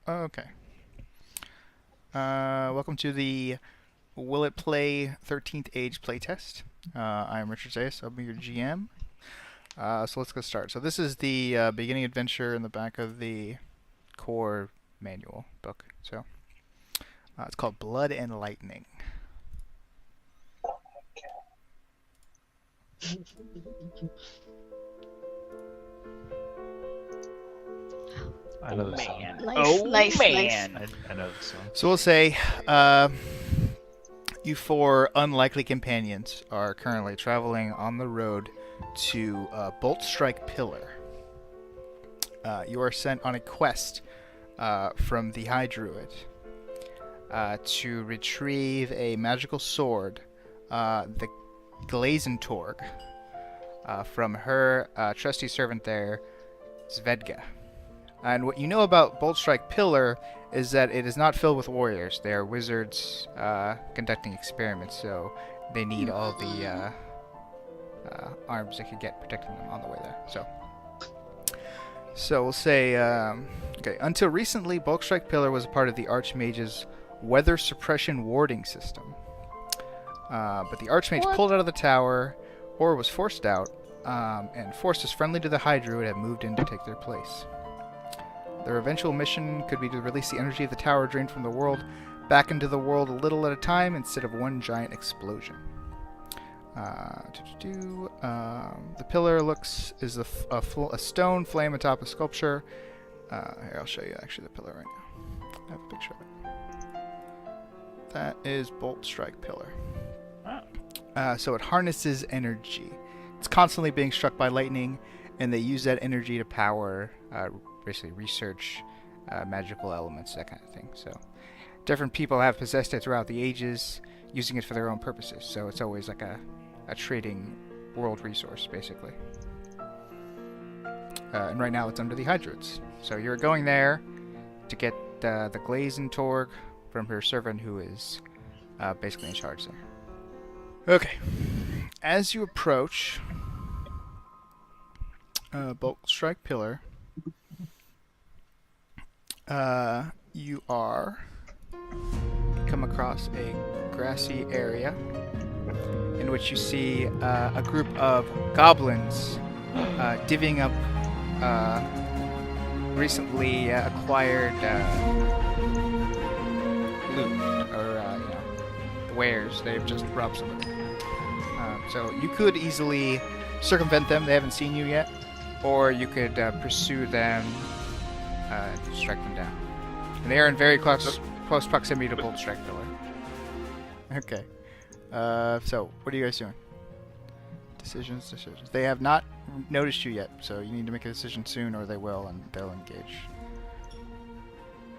Okay. Welcome to the Will It Play 13th Age playtest. I'm Richard Zayas. I'll be your GM. So let's get started. So this is the beginning adventure in the back of the core manual book. So it's called Blood and Lightning. I know this song. Nice. I know this song. So we'll say you four unlikely companions are currently traveling on the road to Bolt Strike Pillar. You are sent on a quest from the High Druid to retrieve a magical sword, the Glazentorg, from her trusty servant there, Svedga. And what you know about Bolt Strike Pillar is that it is not filled with warriors. They are wizards conducting experiments, so they need all the arms they could get protecting them on the way there. So we'll say, okay, until recently, Bolt Strike Pillar was a part of the Archmage's weather suppression warding system. But the Archmage pulled out of the tower, or was forced out, and forces friendly to the High Druid have moved in to take their place. Their eventual mission could be to release the energy of the tower drained from the world back into the world a little at a time instead of one giant explosion. The pillar is a stone flame atop a sculpture. Here, I'll show you actually the pillar right now. I have a picture of it. That is Bolt Strike Pillar. So it harnesses energy. It's constantly being struck by lightning, and they use that energy to power basically research magical elements, that kind of thing. So different people have possessed it throughout the ages, using it for their own purposes. So it's always like a trading world resource, basically. And right now it's under the High Druids. So you're going there to get the Glazentorg from her servant, who is basically in charge there. Okay. As you approach Bolt Strike Pillar, you come across a grassy area in which you see a group of goblins divvying up recently acquired loot, or wares. They've just robbed somebody. So you could easily circumvent them. They haven't seen you yet. Or you could pursue them and strike them down. And they are in very close proximity to Bolt Strike Pillar. Okay. So, what are you guys doing? Decisions. They have not noticed you yet, so you need to make a decision soon or they will, and they'll engage.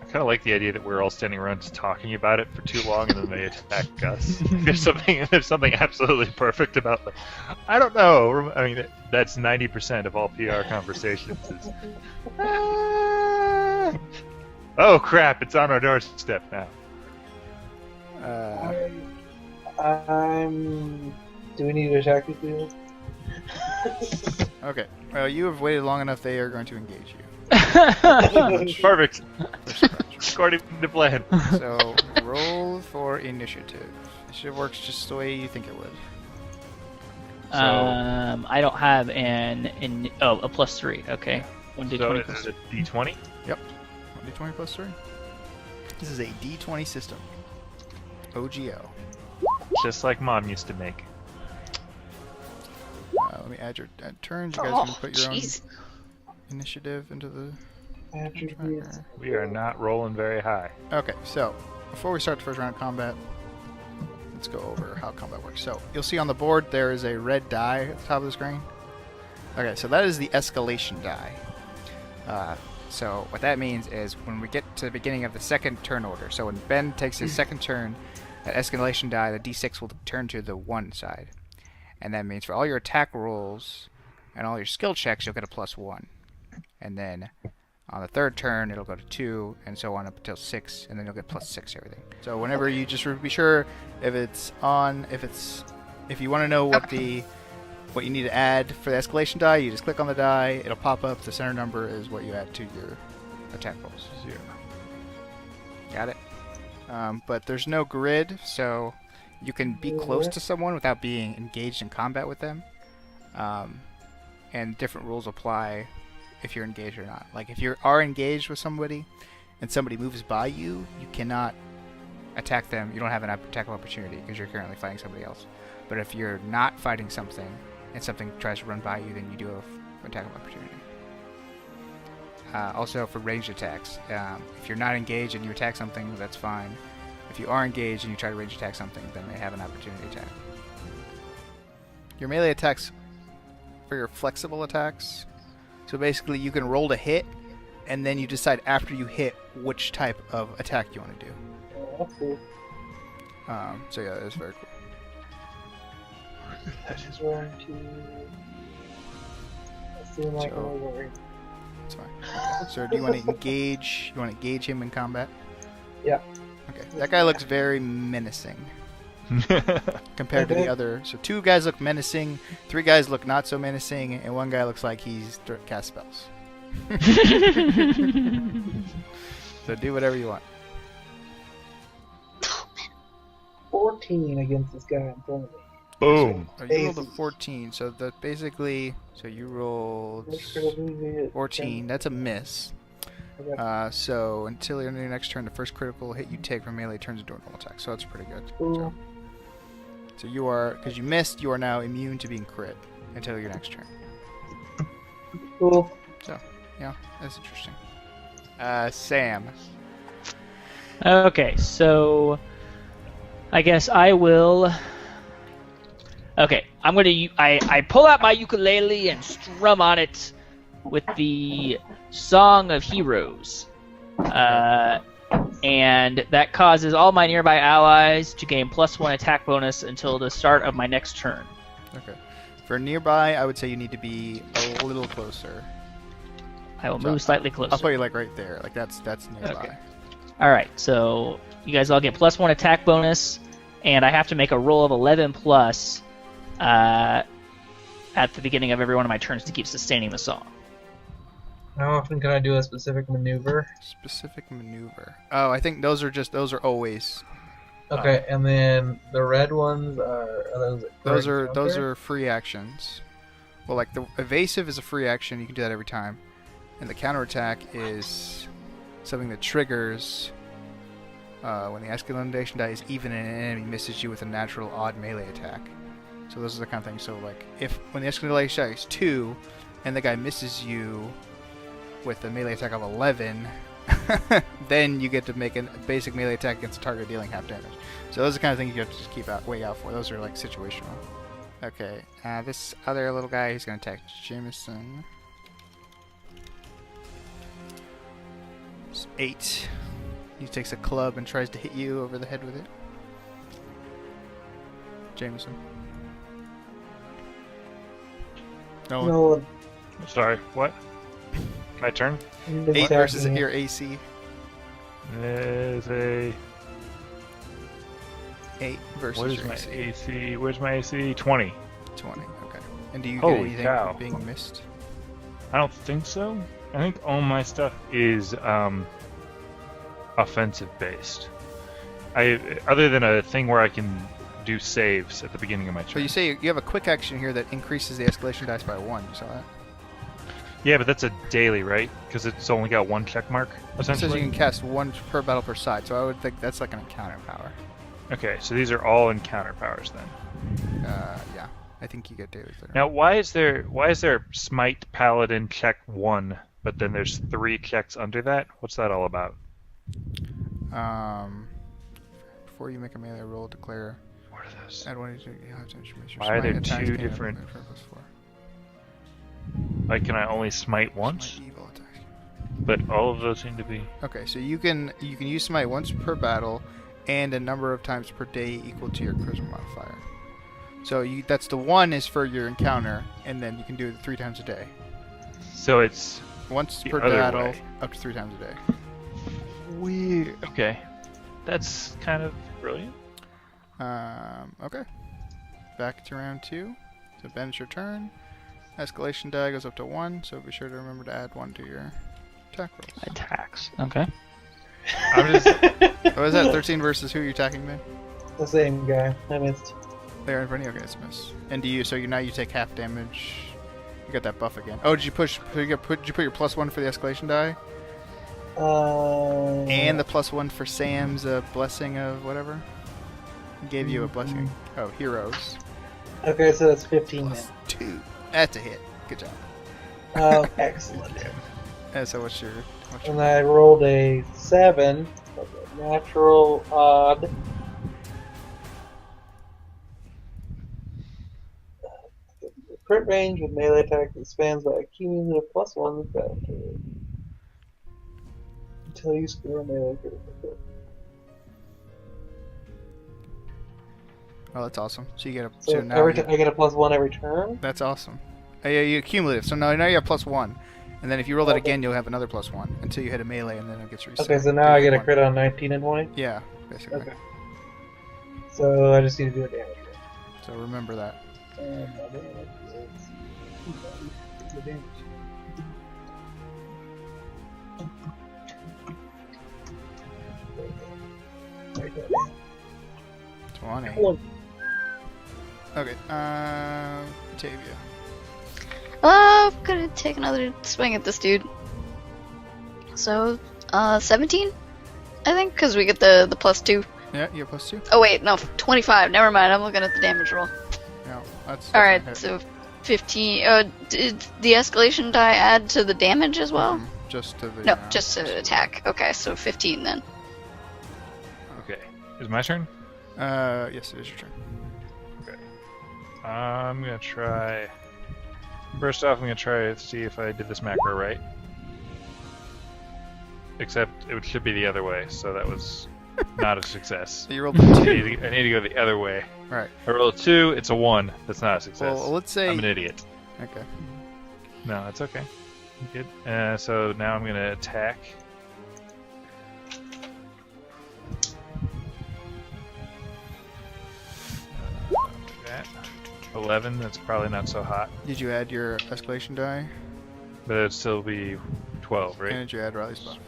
I kind of like the idea that we're all standing around just talking about it for too long, and then they attack us. There's something absolutely perfect about them. I don't know. I mean, that's 90% of all PR conversations. Oh crap! It's on our doorstep now. Do we need to attack the field? Okay. Well, you have waited long enough. They are going to engage you. Perfect. According to plan. So, roll for initiative. Initiative works just the way you think it would. So, I don't have a +3. Okay. 1d20 so plus is it a D20? Yep. D20 plus 3. This is a D20 system. OGO. Just like Mom used to make. Let me add your turns. You guys can put your own jeez. initiative into the Attributes. tracker. We are not rolling very high. Okay, so before we start the first round of combat, let's go over how combat works. So you'll see on the board there is a red die at the top of the screen. Okay, so that is the escalation die. So what that means is when we get to the beginning of the second turn order, so when Ben takes his second turn, that escalation die, the d6 will turn to the 1 side. And that means for all your attack rolls and all your skill checks, you'll get a +1. And then on the third turn, it'll go to 2, and so on up until 6, and then you'll get +6 everything. So whenever you just be sure if it's on, if you want to know what you need to add for the escalation die, you just click on the die, it'll pop up, the center number is what you add to your attack rolls. 0. Got it. But there's no grid, so you can be close to someone without being engaged in combat with them. And different rules apply if you're engaged or not. Like if you are engaged with somebody and somebody moves by you, you cannot attack them. You don't have an attack opportunity because you're currently fighting somebody else. But if you're not fighting something and something tries to run by you, then you do have an attack opportunity. Also for ranged attacks, if you're not engaged and you attack something, that's fine. If you are engaged and you try to range attack something, then they have an opportunity attack. Your melee attacks for your flexible attacks. So basically you can roll to hit, and then you decide after you hit which type of attack you want to do. Oh, that's cool. So yeah, that's very cool. Just run to. Let's see my So- That's fine. Okay. So do you want to engage? You want to engage him in combat? Yeah. Okay. That guy looks very menacing compared to the other. So 2 guys look menacing, 3 guys look not so menacing, and 1 guy looks like he's cast spells. So do whatever you want. 14 against this guy in front of me. Boom. Oh, you rolled a 14, so that basically, so you rolled Next critical hit, 14. That's a miss. Okay. So until the end of your next turn, the first critical hit you take from melee turns into a normal attack. So that's pretty good. Cool. So you are, because you missed, you are now immune to being crit until your next turn. Cool. Yeah, that's interesting. Sam. Okay, so I guess I will. Okay, I'm gonna. I pull out my ukulele and strum on it with the Song of Heroes, and that causes all my nearby allies to gain +1 attack bonus until the start of my next turn. Okay. For nearby, I would say you need to be a little closer. I will So move slightly closer. I'll put you like right there. Like that's nearby. Okay. All right, so you guys all get +1 attack bonus, and I have to make a roll of 11 plus at the beginning of every one of my turns to keep sustaining the song. How often can I do a specific maneuver? Specific maneuver. Oh, I think those are always. Okay, and then the red ones are those. Those are free actions. Well, like the evasive is a free action. You can do that every time, and the counterattack is something that triggers when the escalation die is even and an enemy misses you with a natural odd melee attack. So those are the kind of things. So like if when the escalation die is 2, and the guy misses you with a melee attack of 11, then you get to make a basic melee attack against the target dealing half damage. So those are the kind of things you have to just keep way out for. Those are like situational. Okay, this other little guy, he's going to attack Jameson. It's 8. He takes a club and tries to hit you over the head with it. Jameson. No. No, Sorry, what? My turn? 8 versus your AC. There's a. 8 versus What is your my AC. AC? Where's my AC? 20. 20. Okay. And do you Holy get anything cow. for being missed? I don't think so. I think all my stuff is offensive based. Other than a thing where I can do saves at the beginning of my turn. So you say you have a quick action here that increases the escalation dice by 1. You saw that? Yeah, but that's a daily, right? Because it's only got 1 check mark, It says essentially. you can cast 1 per battle per side, so I would think that's like an encounter power. Okay, so these are all encounter powers then. Yeah. I think you get daily there. Now, why is there Smite Paladin check 1, but then there's 3 checks under that? What's that all about? Before you make a melee roll, declare What are those? add 1 to you have to introduce your Why are smite there attacks two gain different- a plus 4. Like, can I only smite once? Smite evil attack. But all of those seem to be. Okay, so you can use smite once per battle, and a number of times per day equal to your charisma modifier. So that's the 1 is for your encounter, and then you can do it 3 times a day. So it's Once The per other battle, way. up to 3 times a day. weird. Okay, that's kind of brilliant. Okay. Back to round 2. So Ben, it's your turn. Escalation die goes up to 1, so be sure to remember to add 1 to your attack rolls. Attacks. Okay. I'm just. What was that? 13 versus who are you attacking, man? The same guy. I missed. There in front of you. Okay, it's a miss. And do you? So now you take half damage. You got that buff again. Oh, did you push? Did you put your +1 for the escalation die? And the +1 for Sam's blessing of whatever. He gave you a blessing. Oh, heroes. Okay, so that's 15 now. +2. That's a hit. Good job. Oh, excellent. So what's your? And I rolled a 7, natural odd. The crit range with melee attack expands by a cumulative +1 until you score a melee crit. Oh, that's awesome. So you get a. So now every you- I get a +1 every turn. That's awesome. Oh, yeah, you cumulative. So now you have +1, and then if you roll that again, you'll have another +1 until you hit a melee, and then it gets reset. Okay, so now I get a crit on 19 and 20. Yeah, basically. Okay. So I just need to do a damage roll. So remember that. And my damage is the damage. Right there. 20. Okay. Tavia. I'm gonna take another swing at this dude. So, 17, I think, because we get the +2. Yeah, you have +2. Oh wait, no, 25. Never mind. I'm looking at the damage roll. Yeah, that's. All right, that's a hit. so 15. Did the escalation die add to the damage as well? Just to the. No, just to attack. Okay, so 15 then. Okay. Is it my turn? Yes, it is your turn. I'm gonna try. First off, I'm gonna try to see if I did this macro right. Except it should be the other way, so that was not a success. So you rolled a 2. I need to go the other way. Right. I rolled a 2, it's a 1. That's not a success. Well, let's say. I'm an idiot. Okay. No, that's okay. Good. So now I'm gonna attack. That. 11. That's probably not so hot, Did you add your escalation die? but it'd still be 12, right? And did you add Riley's buff?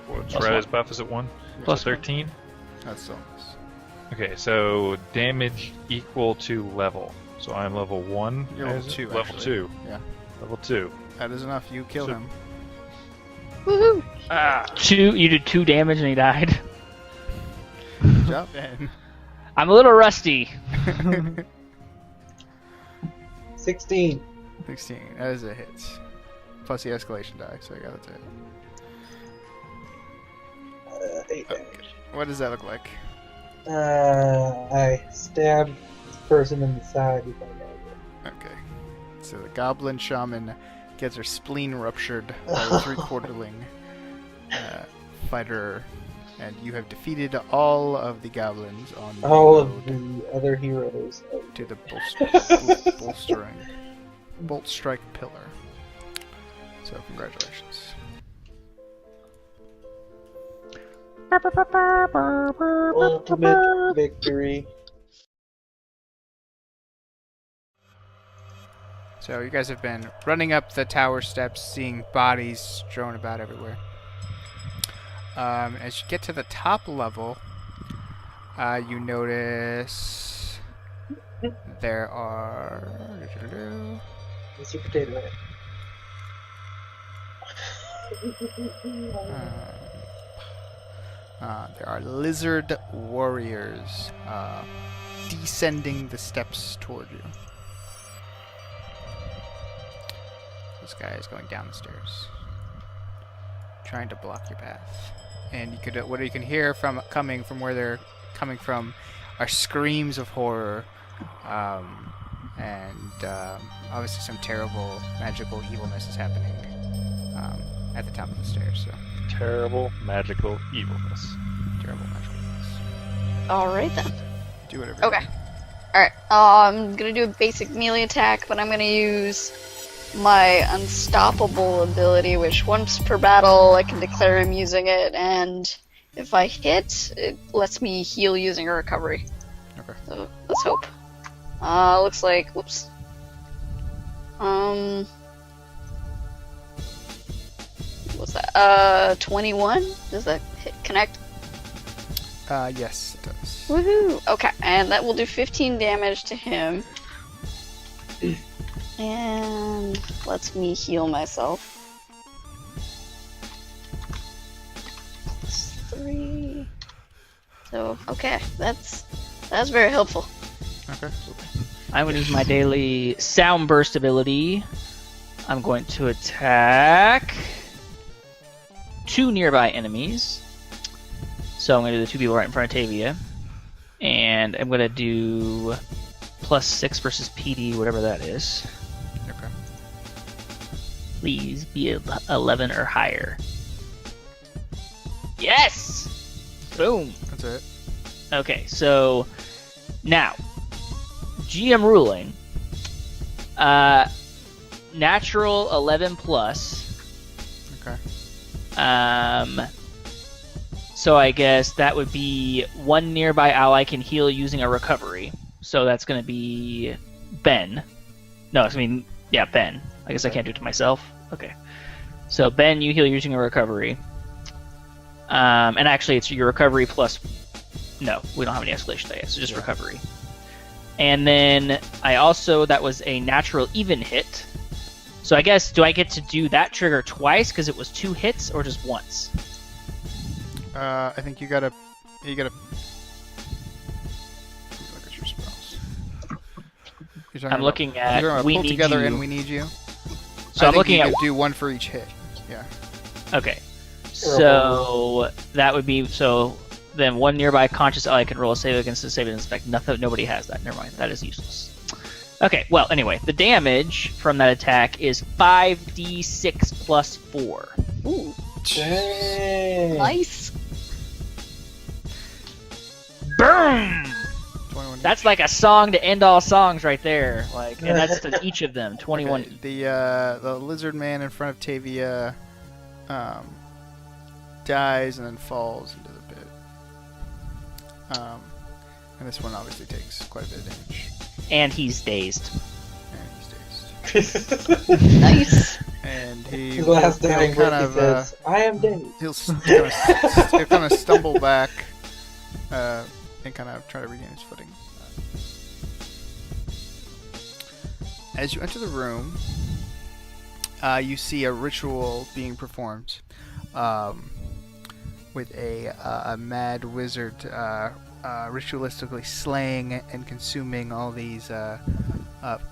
What's Plus Riley's 1. buff? Is it 1? Plus So 13. That's still a miss. Okay, so damage equal to level. So I'm level 1. You're level is it? 2, Level actually. 2. Yeah. Level 2. That is enough. You kill So- him. Woohoo! Ah! 2. You did 2 damage and he died. Good job, Ben. I'm a little rusty. 16. 16. That is a hit. Plus the escalation die, so I got it to hit. 8 damage. What does that look like? I stabbed this person in the side before I got it. Okay. So the goblin shaman gets her spleen ruptured by a 3/4ling fighter, and you have defeated all of the goblins on the All road of the other heroes. to the bolt strike pillar. So congratulations. Ultimate victory. So you guys have been running up the tower steps, seeing bodies strewn about everywhere. As you get to the top level, you notice there are Mr. Potato Head. there are lizard warriors descending the steps toward you. This guy is going down the stairs, trying to block your path. And you could, what you can hear from coming from where they're coming from, are screams of horror, and obviously some terrible magical evilness is happening at the top of the stairs. So Terrible magical evilness. terrible magical evilness. Alright then. Do whatever. you Okay. want. Alright, I'm gonna do a basic melee attack, but I'm gonna use my unstoppable ability, which once per battle I can declare I'm using it, and if I hit, it lets me heal using a recovery. Okay. So let's hope. Looks like, whoops. was that? 21? Does that hit connect? Yes, it does. Woohoo! Okay, and that will do 15 damage to him. And lets me heal myself. +3. So, okay, that's very helpful. Okay. I'm going to use my daily sound burst ability. I'm going to attack 2 nearby enemies. So I'm going to do the 2 people right in front of Tavia. And I'm going to do +6 versus PD, whatever that is. Okay. Please be 11 or higher. Yes! Boom! That's it. Okay, so now GM ruling. Natural 11 plus. Okay. So I guess that would be 1 nearby ally can heal using a recovery. So that's going to be Ben. No, Ben. I guess I can't do it to myself. Okay. So Ben, you heal using a recovery. And actually, it's your recovery plus. No, we don't have any escalation die yet, so just recovery. And then that was a natural even hit. So I guess, do I get to do that trigger twice because it was 2 hits, or just once? I think you gotta look at your spells. I'm looking at we pull need together you. and we need you. So I'm looking you at could do 1 for each hit. Yeah. Okay. So that would be then 1 nearby conscious ally can roll a save against the save and inspect. Nobody has that. Never mind. That is useless. Okay. Well, anyway, the damage from that attack is 5d6 plus 4. Ooh, Dang. nice. Boom! 21. That's like a song to end all songs right there. And that's to each of them. 21. Okay, the lizard man in front of Tavia dies and then falls into the pit. And this one obviously takes quite a bit of damage. And he's dazed. And he's dazed. Nice. And he His last dying kind breath, he of says, I am dead. he'll kind of stumble back and kind of try to regain his footing. As you enter the room, you see a ritual being performed with a mad wizard ritualistically slaying and consuming all these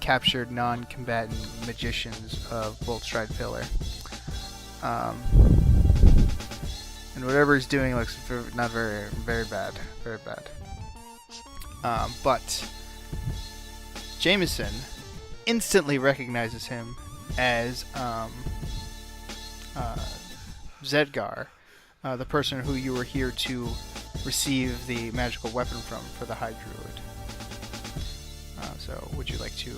captured non-combatant magicians of Boltstride Pillar. And whatever he's doing looks not very bad. Very bad. But Jameson instantly recognizes him as Zedgar, the person who you were here to receive the magical weapon from for the High Druid. So, would you like to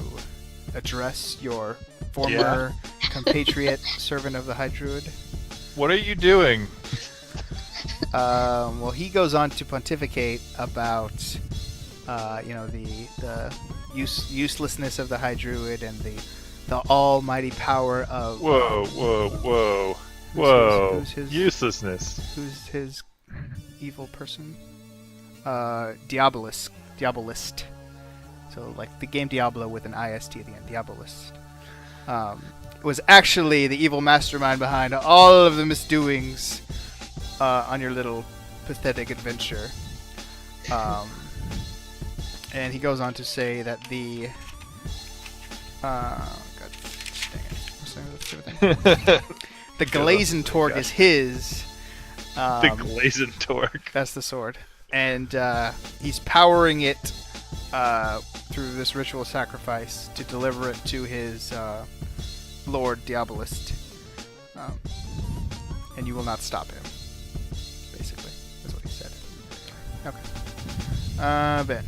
address your former compatriot, servant of the High Druid? What are you doing? Well, he goes on to pontificate about, the uselessness of the High Druid and the almighty power of. Whoa! Who's his Uselessness. Who's his evil person? Diabolist. So, like the game Diablo with an IST at the end. Diabolist. Was actually the evil mastermind behind all of the misdoings on your little pathetic adventure. And he goes on to say that the God dang it. What's the name of the stupid thing? The Glazen Torque is his. The Glazen Torque. That's the sword. And he's powering it through this ritual sacrifice to deliver it to his Lord Diabolist. And you will not stop him. Basically. That's what he said. Okay. Ben.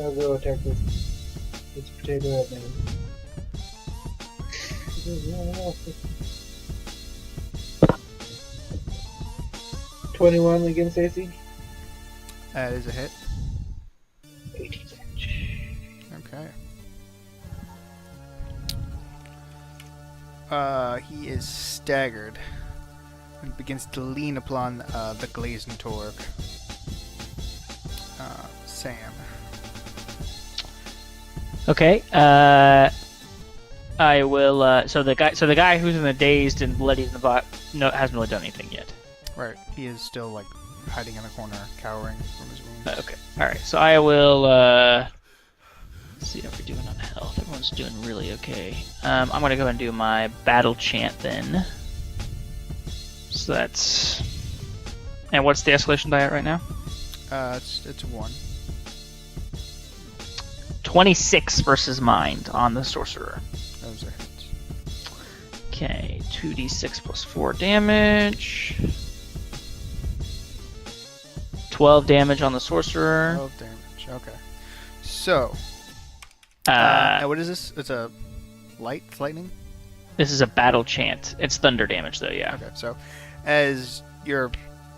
I'll go attack this. It's potato head man. 21 against AC. That is a hit. 18 damage. Okay. He is staggered and begins to lean upon the Glazentorg. Sam. Okay. I will. So the guy who's in the dazed and bloodied in the bot hasn't really done anything yet. Right. He is still like hiding in a corner, cowering from his wounds. Okay. All right. So I will. Let's see how we're doing on health. Everyone's doing really okay. I'm gonna go and do my battle chant then. So that's. And what's the escalation die at right now? It's 1. 26 versus mind on the sorcerer. Those are hits. Okay, 2d6 plus 4 damage. 12 damage on the sorcerer. 12 damage. Okay. So. What is this? It's a lightning. This is a battle chant. It's thunder damage though, yeah. Okay. So, as your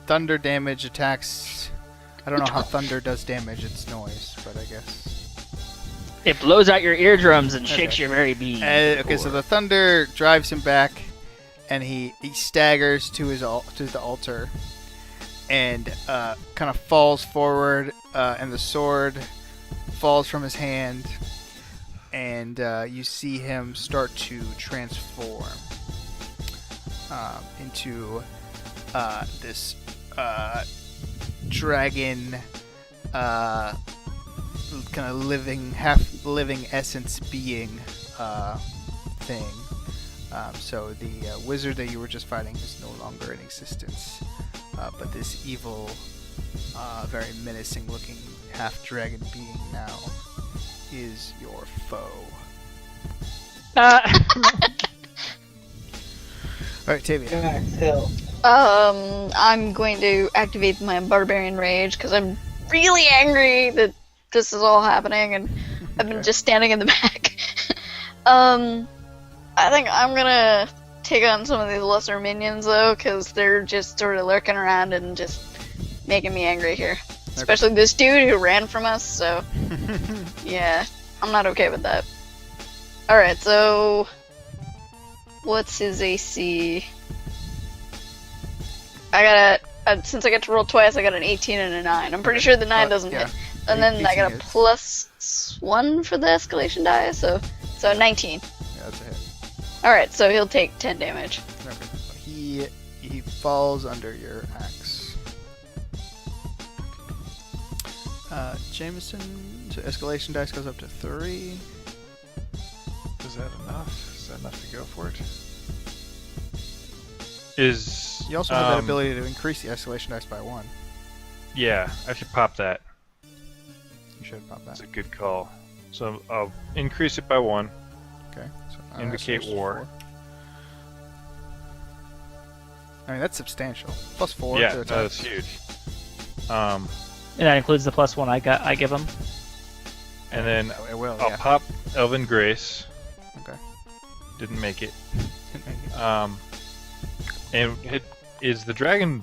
thunder damage attacks, I don't know how thunder does damage. It's noise, but I guess. It blows out your eardrums and Okay. shakes your very being. Okay, so the thunder drives him back, and he staggers to the altar, and kind of falls forward, and the sword falls from his hand, and you see him start to transform into this dragon. Kind of half living essence being thing. So the wizard that you were just fighting is no longer in existence. But this evil, very menacing looking half dragon being now is your foe. Alright, Tavia. Max health. I'm going to activate my Barbarian Rage because I'm really angry that this is all happening and I've been just standing in the back. I think I'm gonna take on some of these lesser minions though, because they're just sort of lurking around and just making me angry here. Especially this dude who ran from us, so yeah, I'm not okay with that. Alright, so what's his AC? Since I get to roll twice, I got an 18 and a 9. I'm pretty sure the 9 doesn't yeah. hit. And then I got a hits. +1 for the escalation die, so 19. Yeah, that's a hit. Alright, so he'll take 10 damage. Okay. He falls under your axe. Jameson, so escalation dice goes up to 3. Is that enough? Is that enough to go for it? You also have that ability to increase the escalation dice by 1. Yeah, I should pop that. You should pop that. That's a good call. So I'll increase it by 1. Okay. So, Indicate that's war. 4. I mean, that's substantial. Plus 4. Yeah, to no, attack. that's huge. And that includes the +1 I give him. And then It will, I'll yeah. pop Elven Grace. Okay. Didn't make it. Didn't make it. Is the dragon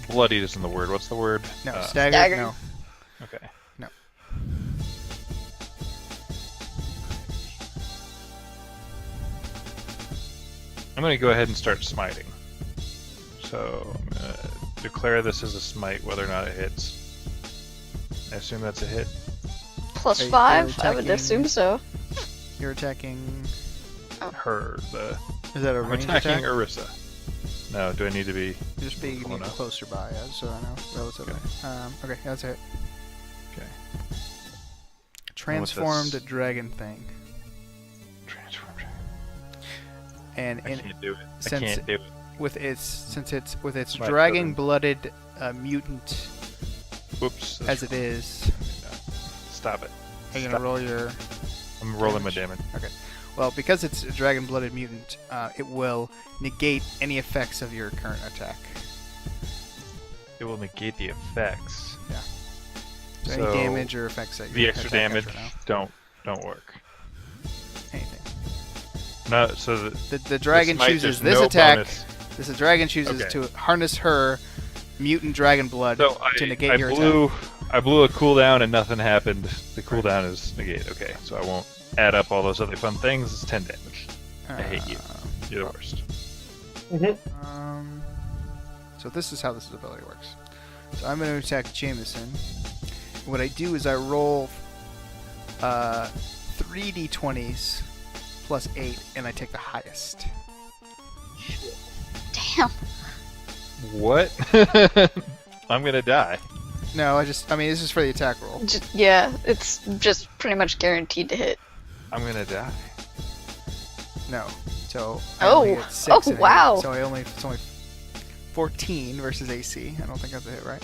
bloodied isn't the word. What's the word? No, Staggered. staggered? No. Okay. No. I'm going to go ahead and start smiting. So I'm going to declare this as a smite, whether or not it hits. I assume that's a hit. Plus Are you 5? I would attacking- assume so. You're attacking... Her, the Is that a I'm range attacking attack? Arissa. No, do I need to be? Just be Oh, no. closer by, so I know, relatively. Okay, that's it. Okay. Transformed this? dragon thing. Transform. And I can't do it. I since can't do it. with its My dragon-blooded mutant Whoops. as it is, Stop it. are you Stop. gonna roll your? I'm rolling my damage. Okay. Well, because it's a dragon-blooded mutant, it will negate any effects of your current attack. It will negate the effects. So, So, any damage or effects that The you extra attack damage after now. don't work. Anything. No, so The dragon smite, chooses there's this no attack. bonus. The dragon chooses Okay. to harness her mutant dragon blood So to negate your attack. I blew a cooldown and nothing happened. The cooldown is negated. Okay, so I won't add up all those other fun things. It's 10 damage. I hate you. You're the worst. So this is how this ability works. So I'm going to attack Jameson. What I do is I roll 3d20s plus 8, and I take the highest. Damn. What? I'm gonna die. No, I mean, this is for the attack roll. Yeah, it's just pretty much guaranteed to hit. I'm gonna die. No. So I only get 6 Oh, and a wow. hit. So it's only 14 versus AC. I don't think that's a hit, right?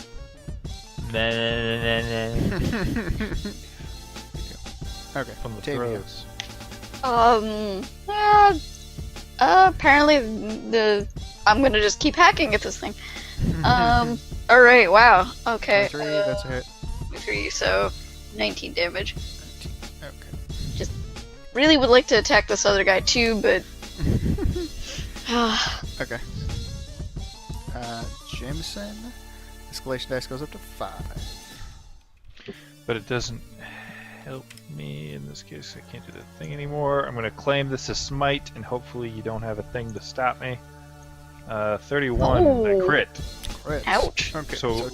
Okay. From the Tavia. throws. Apparently I'm gonna just keep hacking at this thing. Alright, wow. Okay. 23, that's a hit. 3, so 19 damage. Okay. Really would like to attack this other guy too, but Okay. Jameson. Escalation dice goes up to 5. But it doesn't help me. In this case, I can't do the thing anymore. I'm gonna claim this as smite, and hopefully you don't have a thing to stop me. 31, a Oh. crit. Crit. Ouch. Okay. So,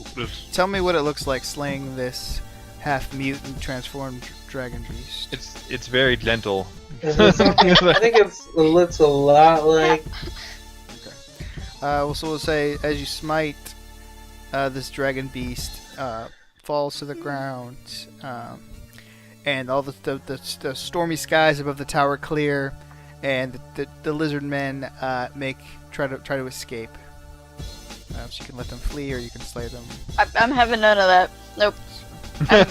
Tell me what it looks like slaying this half mutant transformed dragon beast. it's very gentle. I think it looks a lot like. So we'll say as you smite this dragon beast, falls to the ground, and all the stormy skies above the tower clear, and the lizard men try to escape. So you can let them flee, or you can slay them. I'm having none of that. Nope. You're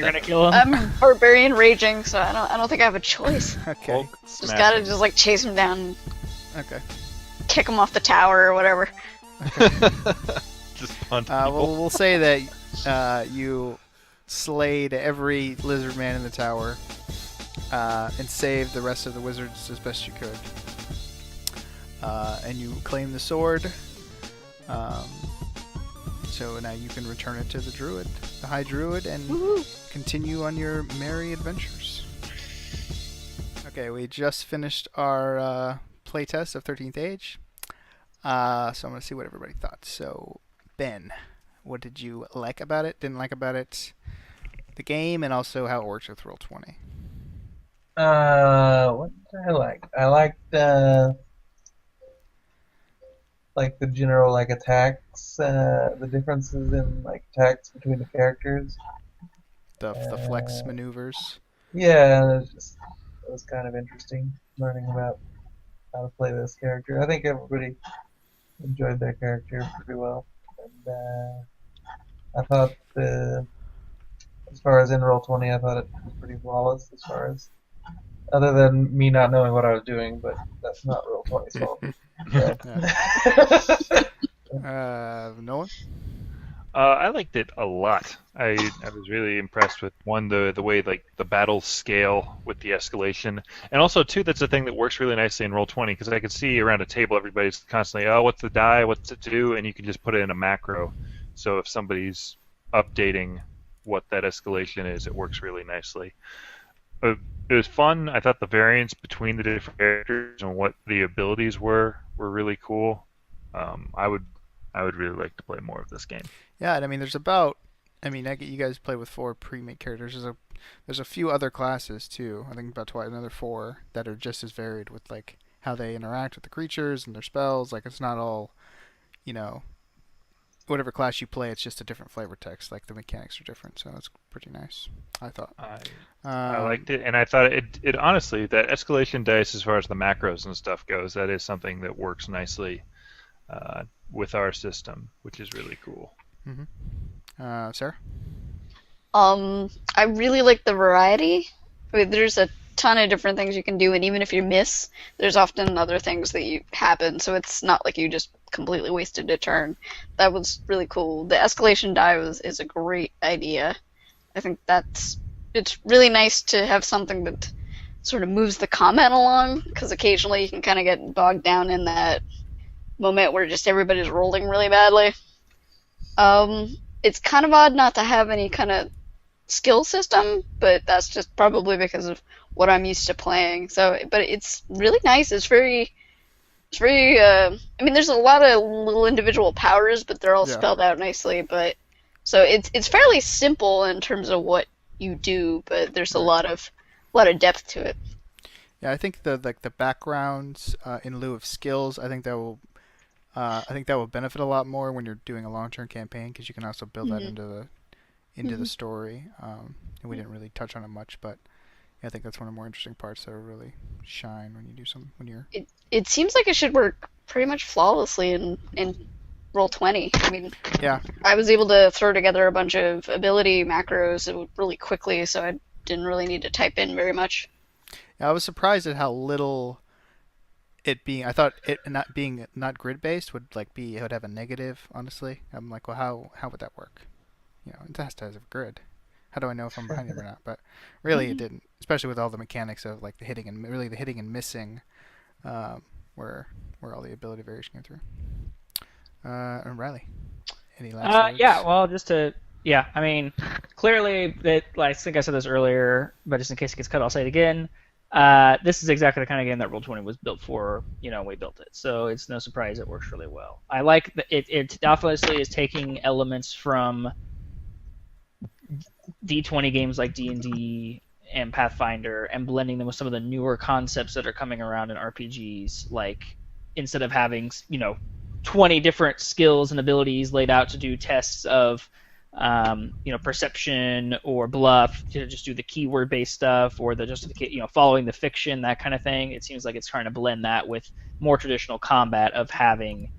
gonna kill him. I'm barbarian raging, so I don't think I have a choice. Okay. Just gotta just like chase him down, and Okay. kick him off the tower or whatever. Just punt Well, people. we'll say that you slayed every lizard man in the tower, and saved the rest of the wizards as best you could. And you claim the sword. So now you can return it to the druid, the high druid, and Woohoo. continue on your merry adventures. Okay, we just finished our playtest of 13th Age. So I'm going to see what everybody thought. So, Ben, what did you like about it, didn't like about it, the game, and also how it works with Roll20? What did I like? I liked like the general like attacks, the differences in like attacks between the characters. The flex maneuvers. Yeah, it was kind of interesting learning about how to play this character. I think everybody enjoyed their character pretty well, and I thought as far as in Roll20, I thought it was pretty flawless as far as other than me not knowing what I was doing, but that's not Roll20's fault. Nolan? I liked it a lot. I was really impressed with the way like the battles scale with the escalation, and also too that's a thing that works really nicely in Roll20 because I could see around a table everybody's constantly what's the die, what's it do, and you can just put it in a macro. So if somebody's updating what that escalation is, it works really nicely. It was fun. I thought the variance between the different characters and what the abilities were really cool. I would really like to play more of this game. Yeah, and I mean, I get you guys play with 4 pre-made characters. There's a few other classes too. I think about another 4 that are just as varied with like how they interact with the creatures and their spells. Like it's not all, whatever class you play, it's just a different flavor text. Like the mechanics are different, so it's pretty nice. I thought. I liked it, and I thought it honestly that escalation dice, as far as the macros and stuff goes, that is something that works nicely with our system, which is really cool. Mm-hmm. Sarah? I really like the variety. I mean, there's a ton of different things you can do, and even if you miss, there's often other things that happen, so it's not like you just completely wasted a turn. That was really cool. The escalation die is a great idea. I think it's really nice to have something that sort of moves the combat along, because occasionally you can kind of get bogged down in that moment where just everybody's rolling really badly. it's kind of odd not to have any kind of skill system, but that's just probably because of what I'm used to playing. So, but it's really nice. It's very. I mean, there's a lot of little individual powers, but they're all Yeah. spelled out nicely. But so it's fairly simple in terms of what you do, but there's a lot of depth to it. Yeah, I think the backgrounds in lieu of skills, I think that will benefit a lot more when you're doing a long-term campaign because you can also build that into the story. And we didn't really touch on it much, but yeah, I think that's one of the more interesting parts that will really shine when you're. It seems like it should work pretty much flawlessly in Roll20. I mean, Yeah, I was able to throw together a bunch of ability macros really quickly, so I didn't really need to type in very much. yeah, I was surprised at how little it being. I thought it not grid based it would have a negative. Honestly, I'm like, well, how would that work? It has to have a grid. How do I know if I'm behind him or not? But really, it didn't. Especially with all the mechanics of like the hitting and missing, where all the ability variation came through. And Riley, any last words? Yeah, well, I mean, clearly, I think I said this earlier, but just in case it gets cut, I'll say it again. This is exactly the kind of game that Roll20 was built for, when we built it. So it's no surprise it works really well. I like that it obviously is taking elements from D20 games like D&D and Pathfinder and blending them with some of the newer concepts that are coming around in RPGs. Like, instead of having, 20 different skills and abilities laid out to do tests of perception or bluff, to just do the keyword-based stuff or the justification, following the fiction, that kind of thing. It seems like it's trying to blend that with more traditional combat of having,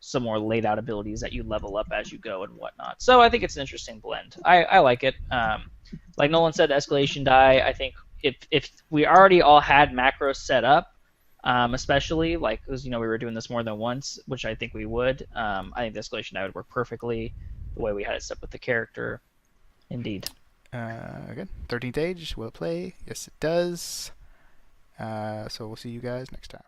some more laid out abilities that you level up as you go and whatnot. So I think it's an interesting blend. I like it. Like Nolan said, the escalation die, I think if we already all had macros set up, especially like, because we were doing this more than once, which I think we would. I think the escalation die would work perfectly the way we had it set up with the character. Indeed. Again, 13th Age, will it play? Yes, it does. So we'll see you guys next time.